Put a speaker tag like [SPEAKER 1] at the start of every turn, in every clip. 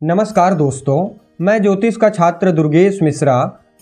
[SPEAKER 1] नमस्कार दोस्तों, मैं ज्योतिष का छात्र दुर्गेश मिश्रा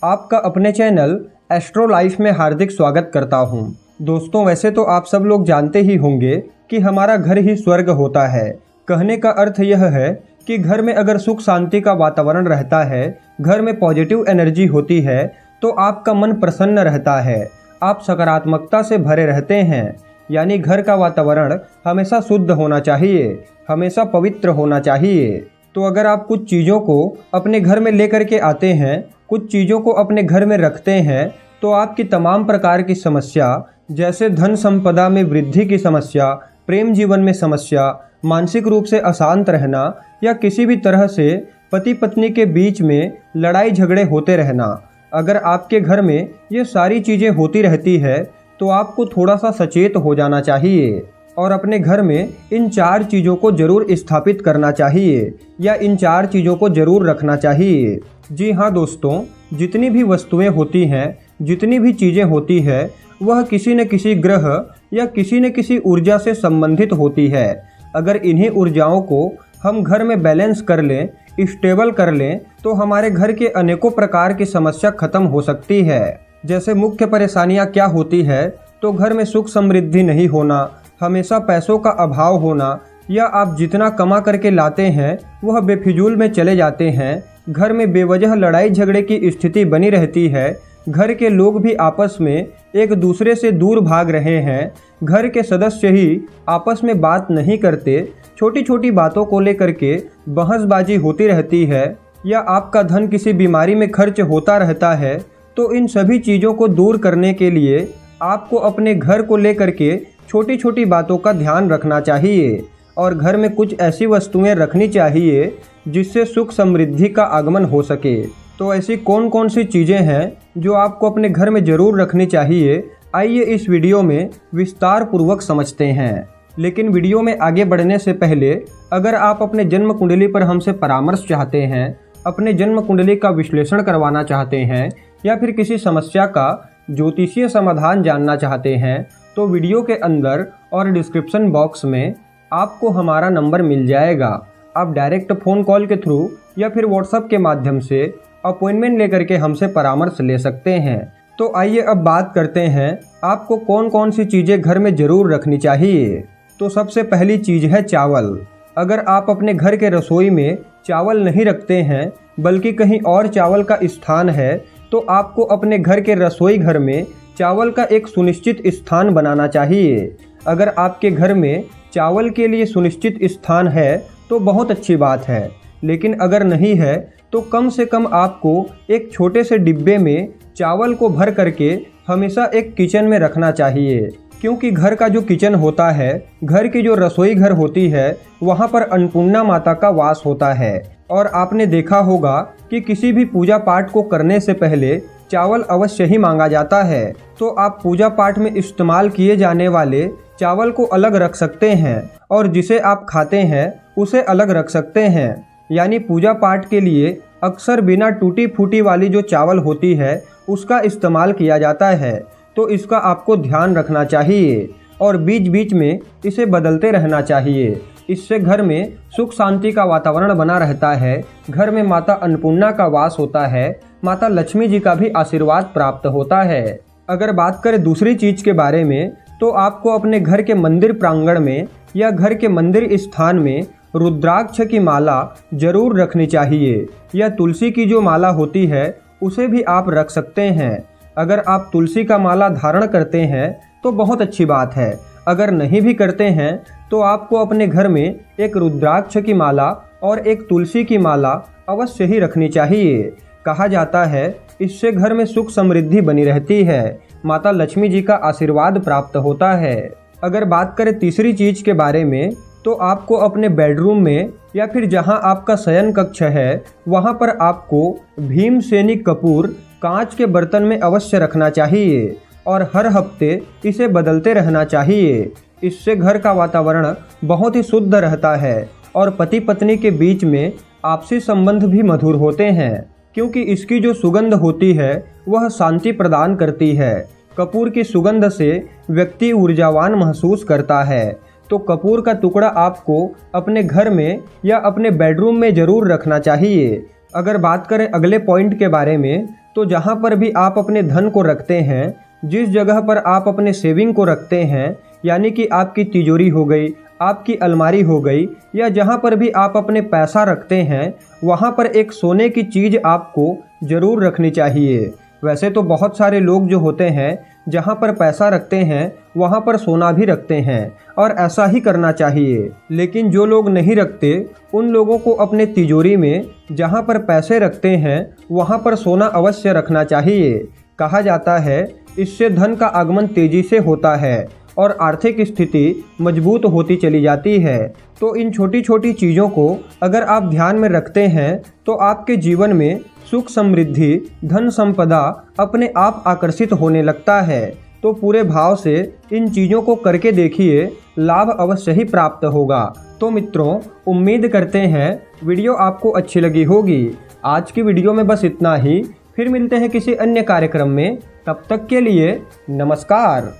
[SPEAKER 1] आपका अपने चैनल एस्ट्रो लाइफ में हार्दिक स्वागत करता हूं। दोस्तों, वैसे तो आप सब लोग जानते ही होंगे कि हमारा घर ही स्वर्ग होता है। कहने का अर्थ यह है कि घर में अगर सुख शांति का वातावरण रहता है, घर में पॉजिटिव एनर्जी होती है तो आपका मन प्रसन्न रहता है, आप सकारात्मकता से भरे रहते हैं। यानी घर का वातावरण हमेशा शुद्ध होना चाहिए, हमेशा पवित्र होना चाहिए। तो अगर आप कुछ चीज़ों को अपने घर में लेकर के आते हैं, कुछ चीज़ों को अपने घर में रखते हैं, तो आपकी तमाम प्रकार की समस्या, जैसे धन संपदा में वृद्धि की समस्या, प्रेम जीवन में समस्या, मानसिक रूप से अशांत रहना या किसी भी तरह से पति पत्नी के बीच में लड़ाई झगड़े होते रहना, अगर आपके घर में ये सारी चीज़ें होती रहती है तो आपको थोड़ा सा सचेत हो जाना चाहिए और अपने घर में इन 4 चीज़ों को ज़रूर स्थापित करना चाहिए या इन 4 चीज़ों को ज़रूर रखना चाहिए। जी हाँ दोस्तों, जितनी भी वस्तुएं होती हैं, जितनी भी चीज़ें होती है, वह किसी न किसी ग्रह या किसी न किसी ऊर्जा से संबंधित होती है। अगर इन्हीं ऊर्जाओं को हम घर में बैलेंस कर लें, स्टेबल कर लें, तो हमारे घर के अनेकों प्रकार की समस्या खत्म हो सकती है। जैसे मुख्य परेशानियाँ क्या होती है, तो घर में सुख समृद्धि नहीं होना, हमेशा पैसों का अभाव होना, या आप जितना कमा करके लाते हैं वह बेफिजूल में चले जाते हैं। घर में बेवजह लड़ाई झगड़े की स्थिति बनी रहती है, घर के लोग भी आपस में एक दूसरे से दूर भाग रहे हैं, घर के सदस्य ही आपस में बात नहीं करते, छोटी छोटी बातों को लेकर के बहसबाजी होती रहती है, या आपका धन किसी बीमारी में खर्च होता रहता है। तो इन सभी चीज़ों को दूर करने के लिए आपको अपने घर को लेकर के छोटी छोटी बातों का ध्यान रखना चाहिए और घर में कुछ ऐसी वस्तुएं रखनी चाहिए जिससे सुख समृद्धि का आगमन हो सके। तो ऐसी कौन कौन सी चीज़ें हैं जो आपको अपने घर में ज़रूर रखनी चाहिए, आइए इस वीडियो में विस्तार पूर्वक समझते हैं। लेकिन वीडियो में आगे बढ़ने से पहले अगर आप अपने जन्म कुंडली पर हमसे परामर्श चाहते हैं, अपने जन्म कुंडली का विश्लेषण करवाना चाहते हैं या फिर किसी समस्या का ज्योतिषीय समाधान जानना चाहते हैं, तो वीडियो के अंदर और डिस्क्रिप्शन बॉक्स में आपको हमारा नंबर मिल जाएगा। आप डायरेक्ट फ़ोन कॉल के थ्रू या फिर व्हाट्सएप के माध्यम से अपॉइंटमेंट लेकर के हमसे परामर्श ले सकते हैं। तो आइए अब बात करते हैं आपको कौन कौन सी चीज़ें घर में ज़रूर रखनी चाहिए। तो सबसे पहली चीज़ है चावल। अगर आप अपने घर के रसोई में चावल नहीं रखते हैं बल्कि कहीं और चावल का स्थान है, तो आपको अपने घर के रसोई घर में चावल का एक सुनिश्चित स्थान बनाना चाहिए। अगर आपके घर में चावल के लिए सुनिश्चित स्थान है तो बहुत अच्छी बात है, लेकिन अगर नहीं है तो कम से कम आपको एक छोटे से डिब्बे में चावल को भर करके हमेशा एक किचन में रखना चाहिए। क्योंकि घर का जो किचन होता है, घर की जो रसोई घर होती है, वहाँ पर अन्नपूर्णा माता का वास होता है। और आपने देखा होगा कि किसी भी पूजा पाठ को करने से पहले चावल अवश्य ही मांगा जाता है। तो आप पूजा पाठ में इस्तेमाल किए जाने वाले चावल को अलग रख सकते हैं और जिसे आप खाते हैं उसे अलग रख सकते हैं। यानी पूजा पाठ के लिए अक्सर बिना टूटी फूटी वाली जो चावल होती है उसका इस्तेमाल किया जाता है। तो इसका आपको ध्यान रखना चाहिए और बीच बीच में इसे बदलते रहना चाहिए। इससे घर में सुख शांति का वातावरण बना रहता है, घर में माता अन्नपूर्णा का वास होता है, माता लक्ष्मी जी का भी आशीर्वाद प्राप्त होता है। अगर बात करें दूसरी चीज़ के बारे में, तो आपको अपने घर के मंदिर प्रांगण में या घर के मंदिर स्थान में रुद्राक्ष की माला जरूर रखनी चाहिए, या तुलसी की जो माला होती है उसे भी आप रख सकते हैं। अगर आप तुलसी का माला धारण करते हैं तो बहुत अच्छी बात है, अगर नहीं भी करते हैं तो आपको अपने घर में एक रुद्राक्ष की माला और एक तुलसी की माला अवश्य ही रखनी चाहिए। कहा जाता है इससे घर में सुख समृद्धि बनी रहती है, माता लक्ष्मी जी का आशीर्वाद प्राप्त होता है। अगर बात करें तीसरी चीज़ के बारे में, तो आपको अपने बेडरूम में या फिर जहां आपका शयन कक्ष है वहां पर आपको भीमसेनी कपूर कांच के बर्तन में अवश्य रखना चाहिए और हर हफ्ते इसे बदलते रहना चाहिए। इससे घर का वातावरण बहुत ही शुद्ध रहता है और पति पत्नी के बीच में आपसी संबंध भी मधुर होते हैं, क्योंकि इसकी जो सुगंध होती है वह शांति प्रदान करती है। कपूर की सुगंध से व्यक्ति ऊर्जावान महसूस करता है। तो कपूर का टुकड़ा आपको अपने घर में या अपने बेडरूम में ज़रूर रखना चाहिए। अगर बात करें अगले पॉइंट के बारे में, तो जहाँ पर भी आप अपने धन को रखते हैं, जिस जगह पर आप अपने सेविंग को रखते हैं, यानी कि आपकी तिजोरी हो गई, आपकी अलमारी हो गई, या जहाँ पर भी आप अपने पैसा रखते हैं, वहाँ पर एक सोने की चीज़ आपको ज़रूर रखनी चाहिए। वैसे तो बहुत सारे लोग जो होते हैं, जहाँ पर पैसा रखते हैं वहाँ पर सोना भी रखते हैं, और ऐसा ही करना चाहिए। लेकिन जो लोग नहीं रखते, उन लोगों को अपने तिजोरी में जहाँ पर पैसे रखते हैं वहाँ पर सोना अवश्य रखना चाहिए। कहा जाता है इससे धन का आगमन तेजी से होता है और आर्थिक स्थिति मजबूत होती चली जाती है। तो इन छोटी छोटी चीज़ों को अगर आप ध्यान में रखते हैं तो आपके जीवन में सुख समृद्धि धन संपदा अपने आप आकर्षित होने लगता है। तो पूरे भाव से इन चीज़ों को करके देखिए, लाभ अवश्य ही प्राप्त होगा। तो मित्रों, उम्मीद करते हैं वीडियो आपको अच्छी लगी होगी। आज की वीडियो में बस इतना ही। फिर मिलते हैं किसी अन्य कार्यक्रम में। तब तक के लिए नमस्कार।